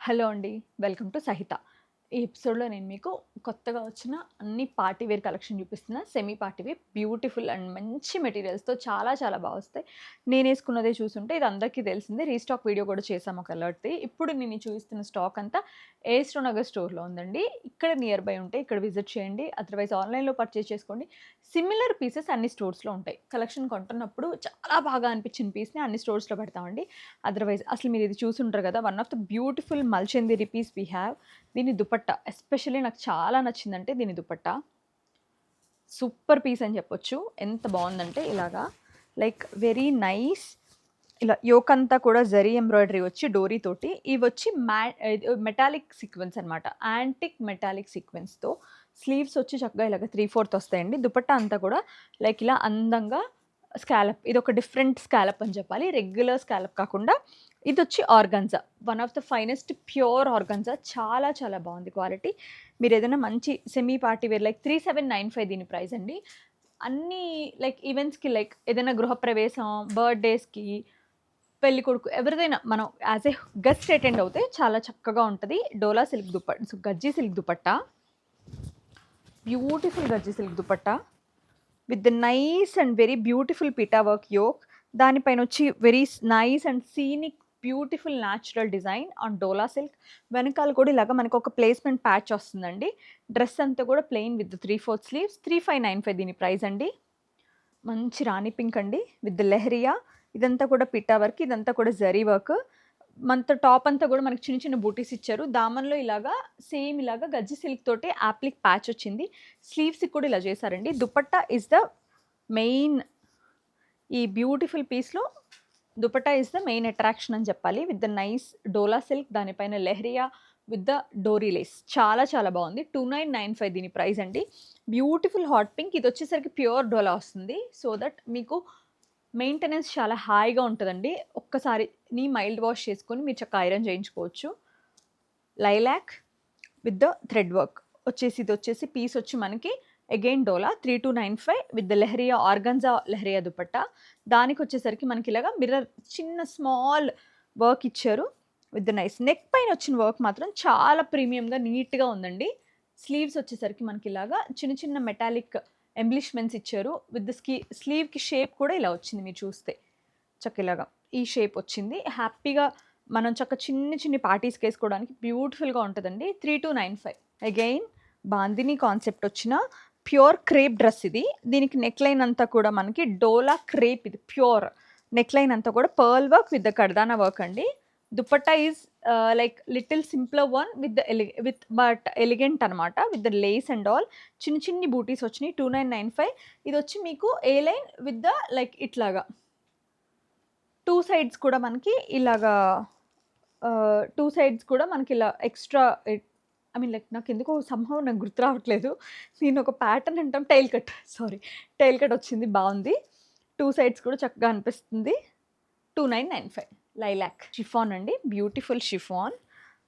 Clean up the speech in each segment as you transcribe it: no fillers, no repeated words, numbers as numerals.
Hello అండి. Welcome to సహిత. ఈ ఎపిసోడ్‌లో నేను మీకు కొత్తగా వచ్చిన అన్ని పార్టీ వేర్ కలెక్షన్ చూపిస్తున్నా. Semi party wear beautiful and మంచి మెటీరియల్స్‌తో చాలా చాలా వస్తాయి. నేనేసుకున్నదే చూసుంటే ఇది అందరికీ తెలిసిందే. రీస్టాక్ వీడియో కూడా చేశాము ఒక అలర్ట్‌ది. ఇప్పుడు నేను చూపిస్తున్న స్టాక్ అంతా ఏస్ట్రో నగర్ స్టోర్‌లో ఉందండి. ఇక్కడ నియర్ బై ఉంటాయి. ఇక్కడ విజిట్ చేయండి. అదర్‌వైజ్ ఆన్‌లైన్‌లో పర్చేజ్ చేసుకోండి. సిమిలర్ పీసెస్ అన్ని స్టోర్స్‌లో ఉంటాయి. కలెక్షన్ కొంటున్నప్పుడు చాలా బాగా అనిపించిన పీస్‌ని అన్ని స్టోర్స్‌లో పెడతామండి. అదర్‌వైజ్ అసలు మీరు ఇది చూసుంటారు కదా! One of the beautiful Malchanderi piece we have. దీని దుపట్టా ఎస్పెషల్లీ నాకు చాలా నచ్చిందంటే దీని దుపట్టా. సూపర్ పీస్ అని చెప్పొచ్చు. ఎంత బావుందంటే ఇలాగా లైక్ వెరీ నైస్. ఇలా యోక్ అంతా కూడా జరీ ఎంబ్రాయిడరీ వచ్చి డోరీ తోటి ఇవొచ్చి మెటాలిక్ సీక్వెన్స్ అనమాట. యాంటిక్ మెటాలిక్ సీక్వెన్స్‌తో స్లీవ్స్ వచ్చి చక్కగా ఇలాగ 3/4 వస్తాయండి. దుపట్టా అంతా కూడా లైక్ ఇలా అందంగా స్కాలప్. ఇదొక డిఫరెంట్ స్కాలప్ అని చెప్పాలి. రెగ్యులర్ స్కాలప్ కాకుండా ఇదొచ్చి organza. One of the finest pure organza. చాలా చాలా బావుంది క్వాలిటీ. మీరేదైనా మంచి సెమీ పార్టీ వేర్ లైక్ 3795 దీని ప్రైస్ అండి. అన్నీ లైక్ ఈవెంట్స్‌కి లైక్ ఏదైనా గృహప్రవేశం, బర్త్‌డేస్‌కి, పెళ్ళికొడుకు ఎవరిదైనా మనం యాజ్ ఎ గెస్ట్ అటెండ్ అవుతే చాలా చక్కగా ఉంటది. డోలా సిల్క్ గజ్జి సిల్క్ దుపట్టా. బ్యూటిఫుల్ గజ్జి silk dupatta with the nice and very beautiful పిటా వర్క్ యోక్. దానిపైన వచ్చి very nice and scenic beautiful natural design on డోలా సిల్క్. వెనకాల కూడా ఇలాగ మనకు ఒక ప్లేస్మెంట్ ప్యాచ్ వస్తుందండి. డ్రెస్ అంతా కూడా ప్లెయిన్ విత్ 3/4 స్లీవ్స్. 3595 దీని ప్రైస్ అండి. మంచి రాణి పింక్ అండి విత్ లెహరియా. ఇదంతా కూడా పిట్టా వర్క్, ఇదంతా కూడా జరీ వర్క్. మనతో టాప్ అంతా కూడా మనకి చిన్న చిన్న బూటీస్ ఇచ్చారు. దామన్లో ఇలాగా సేమ్ ఇలాగా గజ్జి సిల్క్ తోటి యాప్లిక్ ప్యాచ్ వచ్చింది. స్లీవ్స్‌కి కూడా ఇలా చేశారండి. Dupatta is the main. ఈ బ్యూటిఫుల్ పీస్‌లో dupatta is the main attraction అని చెప్పాలి. With the nice dola silk, దానిపైన leheriya with the dori lace. చాలా చాలా బాగుంది. 2995 దీని ప్రైస్ అండి. Beautiful hot pink. ఇది వచ్చేసరికి ప్యూర్ డోలా వస్తుంది. సో దట్ మీకు మెయింటెనెన్స్ చాలా హాయిగా ఉంటదండి. ఒక్కసారి మైల్డ్ వాష్ చేసుకొని మీరు చక్కగా ఐరన్ చేయించుకోవచ్చు. Lilac with the thread work వచ్చేసి ఇదొచ్చేసి పీస్ వచ్చి మనకి again dola 3295 with the leheriya organza leheriya dupatta. దానికొచ్చేసరికి మనకి ఇలాగా మిర్రర్ చిన్న స్మాల్ వర్క్ ఇచ్చారు. విత్ ద నైస్ నెక్ పైన వచ్చిన వర్క్ మాత్రం చాలా ప్రీమియంగా నీట్‌గా ఉందండి. స్లీవ్స్ వచ్చేసరికి మనకి ఇలాగా చిన్న చిన్న మెటాలిక్ ఎంబ్లిష్మెంట్స్ ఇచ్చారు. విత్ ద స్లీవ్‌కి షేప్ కూడా ఇలా వచ్చింది మీరు చూస్తే. ఇలాగా ఈ షేప్ వచ్చింది. హ్యాపీగా మనం చిన్ని చిన్ని పార్టీస్‌కి ఏసుకోవడానికి బ్యూటిఫుల్‌గా ఉంటదండి. 3295 అగైన్ బాందిని కాన్సెప్ట్ వచ్చిన ప్యూర్ క్రేప్ డ్రెస్ ఇది. దీనికి నెక్ లైన్ అంతా కూడా మనకి డోలా క్రేప్ ఇది ప్యూర్. నెక్ లైన్ అంతా కూడా pearl work with the kardana work అండి. Dupatta is like little simpler one with but elegant అనమాట. With the lace and all. చిన్ని చిన్ని బూటీస్ వచ్చినాయి. 2995. ఇదొచ్చి మీకు A line with the like ఇట్లాగా 2 సైడ్స్ కూడా మనకి ఇలాగా 2 సైడ్స్ కూడా మనకిలా ఎక్స్‌ట్రా ఐ మీన్ లైక్ నాకెందుకో సంహౌ నాకు గుర్తు రావట్లేదు. దీన్నొక ప్యాటర్న్ అంటాం. Tail cut. Sorry. Tail cut వచ్చింది బావుంది. 2 సైడ్స్ కూడా చక్కగా అనిపిస్తుంది. 2995 లైలాక్ షిఫాన్ అండి. Beautiful chiffon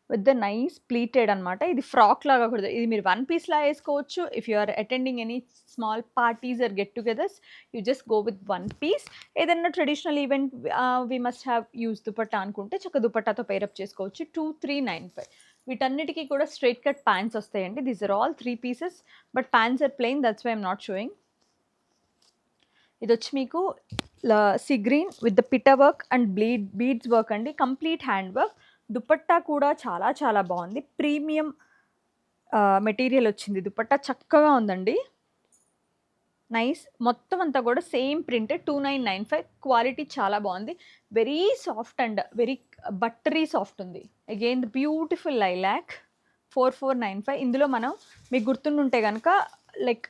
with the nice pleated అనమాట. ఇది ఫ్రాక్ లాగా కూడా ఇది మీరు వన్ పీస్‌లా ఏసుకోవచ్చు. If you are attending any small parties or get togethers you just go with one piece. ఏదన్నా traditional event we must have use dupatta అనుకుంటే దుపట్టాతో పేరప్ చేసుకోవచ్చు. 2395. వీటన్నిటికి కూడా స్ట్రెయిట్ కట్ ప్యాంట్స్ వస్తాయండి. These are all 3 pieces but pants are plain that's why I am not showing. ఇదొచ్చి మీకు sea green with the pitta work and beads work అండి. Complete hand work. Dupatta కూడా చాలా చాలా బాగుంది. ప్రీమియం మెటీరియల్ వచ్చింది. దుపట్టా చక్కగా ఉందండి. నైస్. మొత్తం అంతా కూడా సేమ్ ప్రింట్ 2995. క్వాలిటీ చాలా బాగుంది. Very soft and very buttery soft ఉంది. Again the beautiful lilac 4495. ఇందులో మనం మీకు గుర్తుండుంటే కనుక లైక్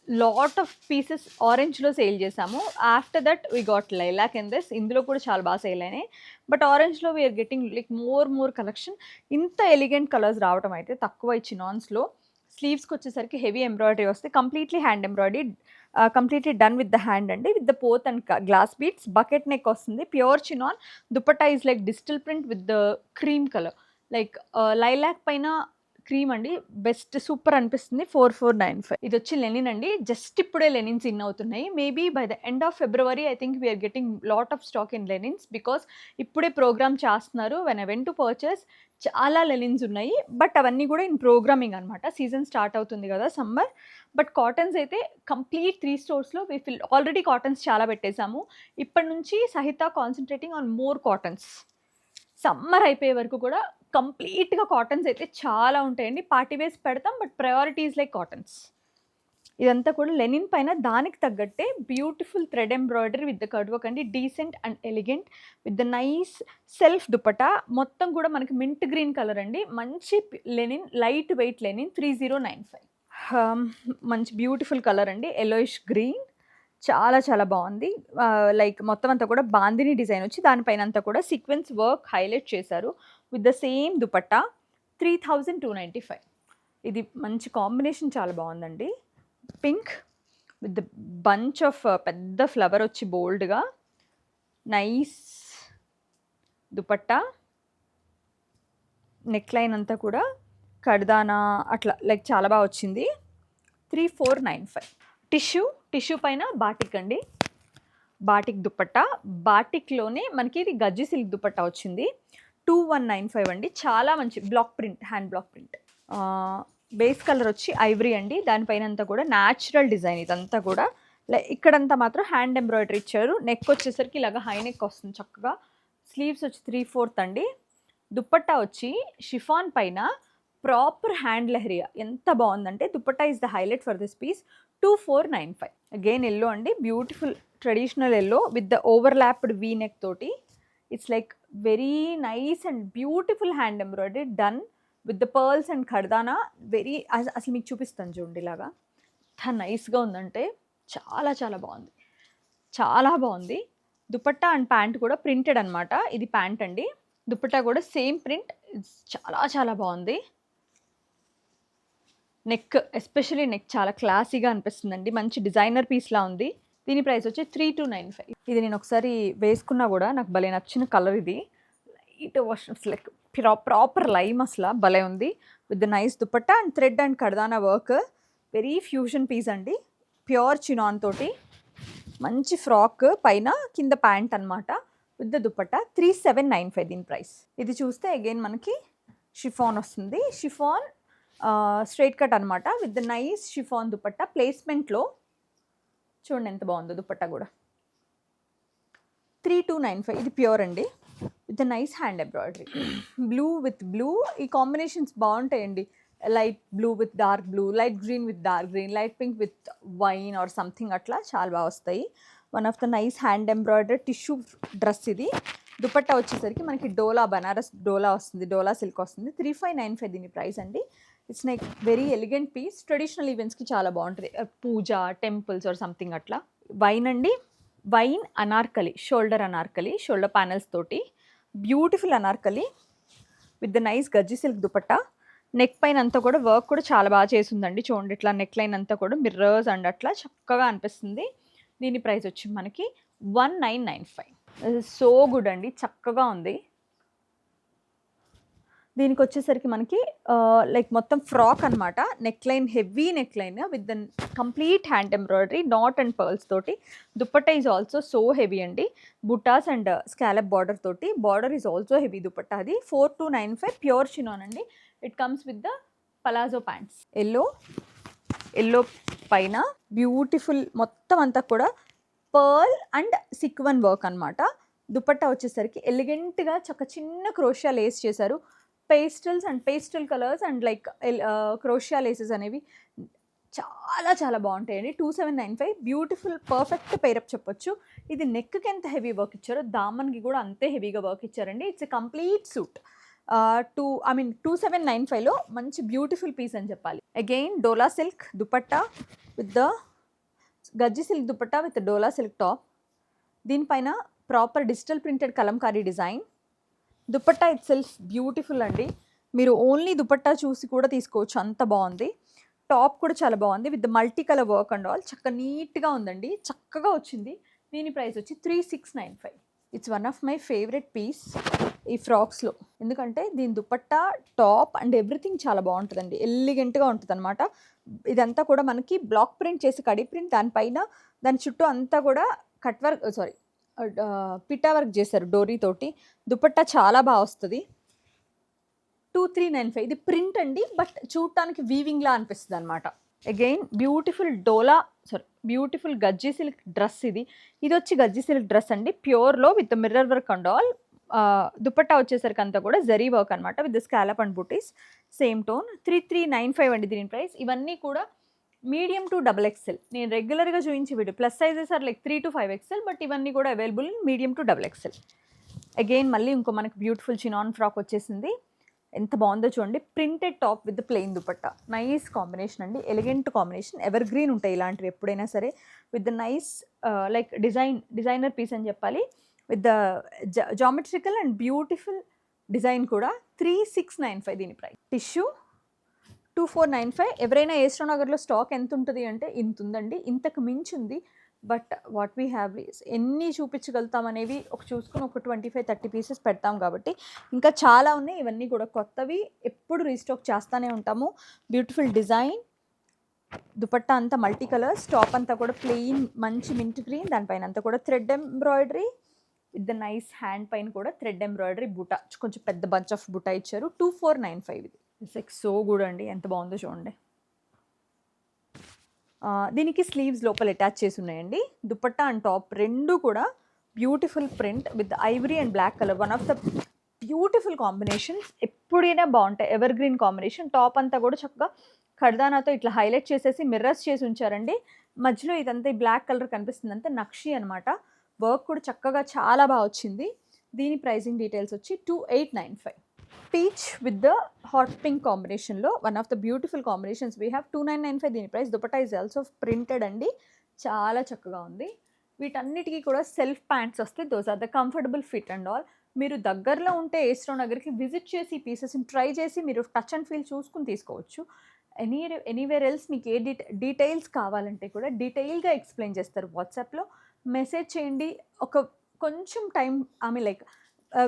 లాట్ ఆఫ్ పీసెస్ ఆరెంజ్లో సేల్ చేసాము. After that we got lilac in this. ఇందులో కూడా చాలా బాగా సేల్ అయినాయి. బట్ ఆరెంజ్లో we are getting like more collection. ఇంత ఎలిగెంట్ కలర్స్ రావడం అయితే తక్కువ ఇచ్చి నాన్స్లో. స్లీవ్స్కి వచ్చేసరికి హెవీ ఎంబ్రాయిడరీ వస్తే completely hand embroidery. Completely done with the hand అండి. With the pot and glass beads. Bucket neck వస్తుంది. Pure chinon. Dupatta is like digital print with the cream colour. Like lilac పైన క్రీమ్ అండి. Best super అనిపిస్తుంది. 4495. ఇది వచ్చి linen అండి. Just ఇప్పుడే linens in అవుతున్నాయి. Maybe by the end of February I think we are getting lot of stock in linens because ఇప్పుడే program చేస్తున్నారు. When I went to purchase చాలా లెనిన్స్ ఉన్నాయి. బట్ అవన్నీ కూడా ఇన్ ప్రోగ్రామింగ్ అనమాట. సీజన్ స్టార్ట్ అవుతుంది కదా సమ్మర్. బట్ కాటన్స్ అయితే కంప్లీట్ 3 స్టోర్స్లో వి ఫిల్ ఆల్రెడీ కాటన్స్ చాలా పెట్టేశాము. ఇప్పటి నుంచి సహిత concentrating on more cottons. Summer అయిపోయే వరకు కూడా కంప్లీట్‌గా కాటన్స్ అయితే చాలా ఉంటాయండి. పార్టీ వేర్స్ పెడతాం బట్ ప్రయారిటీస్ లైక్ కాటన్స్. ఇదంతా కూడా లెనిన్ పైన దానికి తగ్గట్టే beautiful thread embroidery with the cord work అండి. Decent and elegant with the nice self dupatta. మొత్తం కూడా మనకి మింట్ గ్రీన్ కలర్ అండి. మంచి లెనిన్, లైట్ వెయిట్ లెనిన్ 3095. మంచి బ్యూటిఫుల్ కలర్ అండి. యెల్లోయిష్ గ్రీన్ చాలా చాలా బాగుంది. లైక్ మొత్తం అంతా కూడా బాందిని డిజైన్ వచ్చి దానిపైన అంతా కూడా సీక్వెన్స్ వర్క్ హైలైట్ చేశారు విత్ ద సేమ్ దుపట్టా. 3295. ఇది మంచి కాంబినేషన్ చాలా బాగుందండి. Pink with the bunch of పెద్ద ఫ్లవర్ వచ్చి బోల్డ్గా నైస్ దుపట్టా. నెక్ లైన్ అంతా కూడా కడ్దానా అట్లా లైక్ చాలా బాగా వచ్చింది. 3495. టిష్యూ పైన బాటిక్ అండి. బాటిక్ దుపట్టా. బాటిక్లోనే మనకి ఇది గజ్జి సిల్క్ దుపట్టా వచ్చింది. 2195 అండి. చాలా మంచి block print, hand block print. Base colour వచ్చి ఐవరీ అండి. దానిపైన అంతా కూడా న్యాచురల్ డిజైన్. ఇదంతా కూడా ఇక్కడంతా మాత్రం హ్యాండ్ ఎంబ్రాయిడరీ ఇచ్చారు. నెక్ వచ్చేసరికి ఇలాగ హై నెక్ వస్తుంది చక్కగా. స్లీవ్స్ వచ్చి 3/4 అండి. దుపట్టా వచ్చి షిఫాన్ పైన ప్రాపర్ హ్యాండ్ లెహరియా. ఎంత బాగుందంటే dupatta is the highlight for this piece. 2495. Again yellow అండి. Beautiful traditional yellow with the overlapped V neck తోటి. It's like very nice and beautiful hand embroidery done with the pearls and kardana. Very అసలు మీకు చూపిస్తాను చూడండి. ఇలాగా ఎంత నైస్గా ఉందంటే చాలా చాలా బాగుంది. చాలా బాగుంది. దుపట్టా అండ్ ప్యాంట్ కూడా ప్రింటెడ్ అనమాట. ఇది ప్యాంట్ అండి. దుపట్టా కూడా సేమ్ ప్రింట్. చాలా చాలా బాగుంది. నెక్ ఎస్పెషలీ నెక్ చాలా క్లాసీగా అనిపిస్తుందండి. మంచి డిజైనర్ పీస్లా ఉంది. దీని ప్రైస్ వచ్చి 3295. ఇది నేను ఒకసారి వేసుకున్నా కూడా నాకు భలే నచ్చిన కలర్ ఇది. Light wash like proper lime అసలు భలే ఉంది. With the nice dupatta and thread and kardana work. Very fusion piece అండి. ప్యూర్ చినాన్ తోటి మంచి ఫ్రాక్ పైన కింద ప్యాంట్ అనమాట విత్ ద దుపట్టా. 3795 దీని ప్రైస్. ఇది చూస్తే అగైన్ మనకి షిఫాన్ వస్తుంది. షిఫాన్ స్ట్రైట్ కట్ అనమాట with the nice chiffon dupatta. ప్లేస్మెంట్లో చూడండి ఎంత బాగుందో దుపట్టా కూడా. 3295. ఇది ప్యూర్ అండి with the nice hand embroidery. Blue with blue ఈ కాంబినేషన్స్ బాగుంటాయండి. Light blue with dark blue, light green with dark green, light pink with wine or something అట్లా చాలా బాగా వస్తాయి. One of the nice hand embroidery tissue dress ఇది. దుపట్టా వచ్చేసరికి మనకి డోలా బనారస్ డోలా వస్తుంది, డోలా సిల్క్ వస్తుంది. 3595 దీని ప్రైస్ అండి. It's like very elegant piece. Traditional ఈవెంట్స్కి చాలా బాగుంటుంది. పూజ, టెంపుల్స్ ఆర్ సంథింగ్ అట్లా. వైన్ అండి. Wine anarkali, shoulder anarkali, shoulder panels తోటి beautiful anarkali with the nice gajji silk dupatta. Neck పైన అంతా కూడా వర్క్ కూడా చాలా బాగా చేసిందండి. చూడండి ఇట్లా నెక్ లైన్ అంతా కూడా మిర్రర్స్ అండ్ అట్లా చక్కగా అనిపిస్తుంది. దీని ప్రైస్ వచ్చి మనకి 1995. సో గుడ్ అండి. చక్కగా ఉంది. దీనికి వచ్చేసరికి మనకి లైక్ మొత్తం ఫ్రాక్ అనమాట. Neck line heavy neck line with the complete hand embroidery knot and pearls తోటి. Dupatta is also so heavy అండి. బుటాస్ అండ్ స్కాలప్ బార్డర్ తోటి. Border is also heavy dupatta. అది 4295 ప్యూర్ చినాన్ అండి. It comes with the palazzo pants. Yellow పైన beautiful మొత్తం అంతా కూడా pearl and సిక్వెన్ work అనమాట. దుపట్టా వచ్చేసరికి ఎలిగెంట్గా చిన్న క్రోషియా లేస్ చేశారు. Pastels and pastel colours and like crochet laces అనేవి చాలా చాలా బాగుంటాయండి. 2795. బ్యూటిఫుల్ పర్ఫెక్ట్ పేరప్ చెప్పొచ్చు. ఇది నెక్కి ఎంత హెవీ వర్క్ ఇచ్చారో దామన్కి కూడా అంతే హెవీగా వర్క్ ఇచ్చారండి. It's a complete suit. 2795లో మంచి బ్యూటిఫుల్ పీస్ అని చెప్పాలి. Again dola silk dupatta with the gajji silk dupatta with dola silk top. దీనిపైన proper digital printed kalamkari design. Dupatta itself beautiful అండి. మీరు ఓన్లీ దుపట్టా చూసి కూడా తీసుకోవచ్చు, అంత బాగుంది. టాప్ కూడా చాలా బాగుంది with multi colour work and all. నీట్గా ఉందండి. చక్కగా వచ్చింది. దీని ప్రైస్ వచ్చి 3695. It's one of my favourite piece ఈ ఫ్రాక్స్లో. ఎందుకంటే దీని దుపట్టా, టాప్ అండ్ ఎవ్రీథింగ్ చాలా బాగుంటుందండి. ఎలిగెంట్గా ఉంటుంది అనమాట. ఇదంతా కూడా మనకి బ్లాక్ ప్రింట్ చేసి కడి ప్రింట్, దానిపైన దాని చుట్టూ అంతా కూడా cut work sorry Pitta work చేశారు డోరీ తోటి. దుపట్టా చాలా బాగా వస్తుంది. 2395 ఇది ప్రింట్ అండి, బట్ చూడటానికి వీవింగ్లా అనిపిస్తుంది అనమాట. Again beautiful gajji silk dress ఇది. ఇది వచ్చి గజ్జీ సిల్క్ డ్రెస్ అండి, ప్యూర్లో with mirror work and all. Dupatta వచ్చేసరికి అంతా కూడా జరీ వర్క్ అనమాట with scallop and butis. Same tone. 3395 అండి దీని ప్రైస్. ఇవన్నీ కూడా మీడియం టు XXL. నేను రెగ్యులర్గా చూపించి video plus sizes are like 3 to 5XL, but ఇవన్నీ కూడా available in medium to XXL. Again మళ్ళీ ఇంకో మనకి బ్యూటిఫుల్ చినాన్ ఫ్రాక్ వచ్చేసింది. ఎంత బాగుందో చూడండి. Printed top with plain dupatta. Nice combination అండి, ఎలిగెంట్ కాంబినేషన్. ఎవర్ గ్రీన్ ఉంటాయి ఇలాంటివి ఎప్పుడైనా సరే. With the nice like designer piece అని చెప్పాలి. With the geometrical and beautiful design కూడా. 3695 దీని ప్రైస్. టిష్యూ 2495. ఎవరైనా ఏస్ట్రో నగర్లో స్టాక్ ఎంత ఉంటుంది అంటే ఇంత ఉందండి, ఇంతకు మించి ఉంది. But what we have is ఎన్ని చూపించగలుగుతాం అనేవి చూసుకుని ఒక 25-30 పీసెస్ పెడతాం కాబట్టి ఇంకా చాలా ఉన్నాయి. ఇవన్నీ కూడా కొత్తవి, ఎప్పుడు రీస్టాక్ చేస్తూనే ఉంటాము. Beautiful design. దుపట్టా అంతా మల్టీ కలర్స్, టాప్ అంతా కూడా ప్లెయిన్ మంచి మింట్ గ్రీన్, దానిపైన అంతా కూడా thread embroidery with the nice hand పైన కూడా థ్రెడ్ ఎంబ్రాయిడరీ బుటా, కొంచెం పెద్ద బంచ్ ఆఫ్ బుటా ఇచ్చారు. 2495 ఇది. ఇట్స్ లైక్ సో గుడ్ అండి, ఎంత బాగుందో చూడండి. దీనికి స్లీవ్స్ లోపల అటాచ్ చేసి ఉన్నాయండి. దుపట్టా అండ్ టాప్ రెండు కూడా beautiful print with ivory and black colour. One of the beautiful combinations, ఎప్పుడైనా బాగుంటాయి. Ever green combination. టాప్ అంతా కూడా చక్కగా కర్దానాతో ఇట్లా హైలైట్ చేసేసి మిర్రర్స్ చేసి ఉంచారండి. మధ్యలో ఇదంతా ఈ బ్లాక్ కలర్ కనిపిస్తుంది, అంతే నక్షి అనమాట. వర్క్ కూడా చక్కగా చాలా బాగా వచ్చింది. దీని ప్రైసింగ్ డీటెయిల్స్ వచ్చి 2895. Peach with the hot pink కాంబినేషన్లో one of the beautiful combinations we have. 2995 దీని price. Dupatta is also printed అండి, చాలా చక్కగా ఉంది. వీటన్నిటికీ కూడా సెల్ఫ్ ప్యాంట్స్ వస్తాయి. Those are the comfortable fit and all. మీరు దగ్గరలో ఉంటే ఏస్ట్రో నగర్కి విజిట్ చేసి ఈ పీసెస్ని ట్రై చేసి మీరు టచ్ అండ్ ఫీల్ చూసుకుని తీసుకోవచ్చు. ఎనీవేర్ ఎల్స్ మీకు ఏ డీటెయిల్స్ కావాలంటే కూడా డీటెయిల్గా ఎక్స్ప్లెయిన్ చేస్తారు. వాట్సాప్లో మెసేజ్ చేయండి. కొంచెం టైం లైక్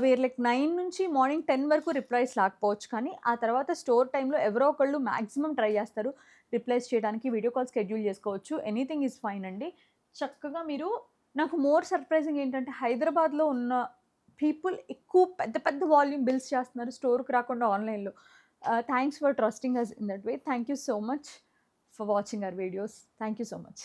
వేర్ లైక్ 9 నుంచి మార్నింగ్ 10 వరకు రిప్లైస్ రాకపోవచ్చు, కానీ ఆ తర్వాత స్టోర్ టైంలో ఎవరో ఒకళ్ళు మ్యాక్సిమం ట్రై చేస్తారు రిప్లైస్ చేయడానికి. వీడియో కాల్ స్కెడ్యూల్ చేసుకోవచ్చు. ఎనీథింగ్ ఈజ్ ఫైన్ అండి. చక్కగా మీరు, నాకు మోర్ సర్ప్రైజింగ్ ఏంటంటే హైదరాబాద్లో ఉన్న పీపుల్ ఎక్కువ పెద్ద వాల్యూమ్ బిల్స్ చేస్తున్నారు స్టోర్కి రాకుండా ఆన్లైన్లో. Thanks for trusting us in that way. Thank you so much for watching our videos. Thank you so much.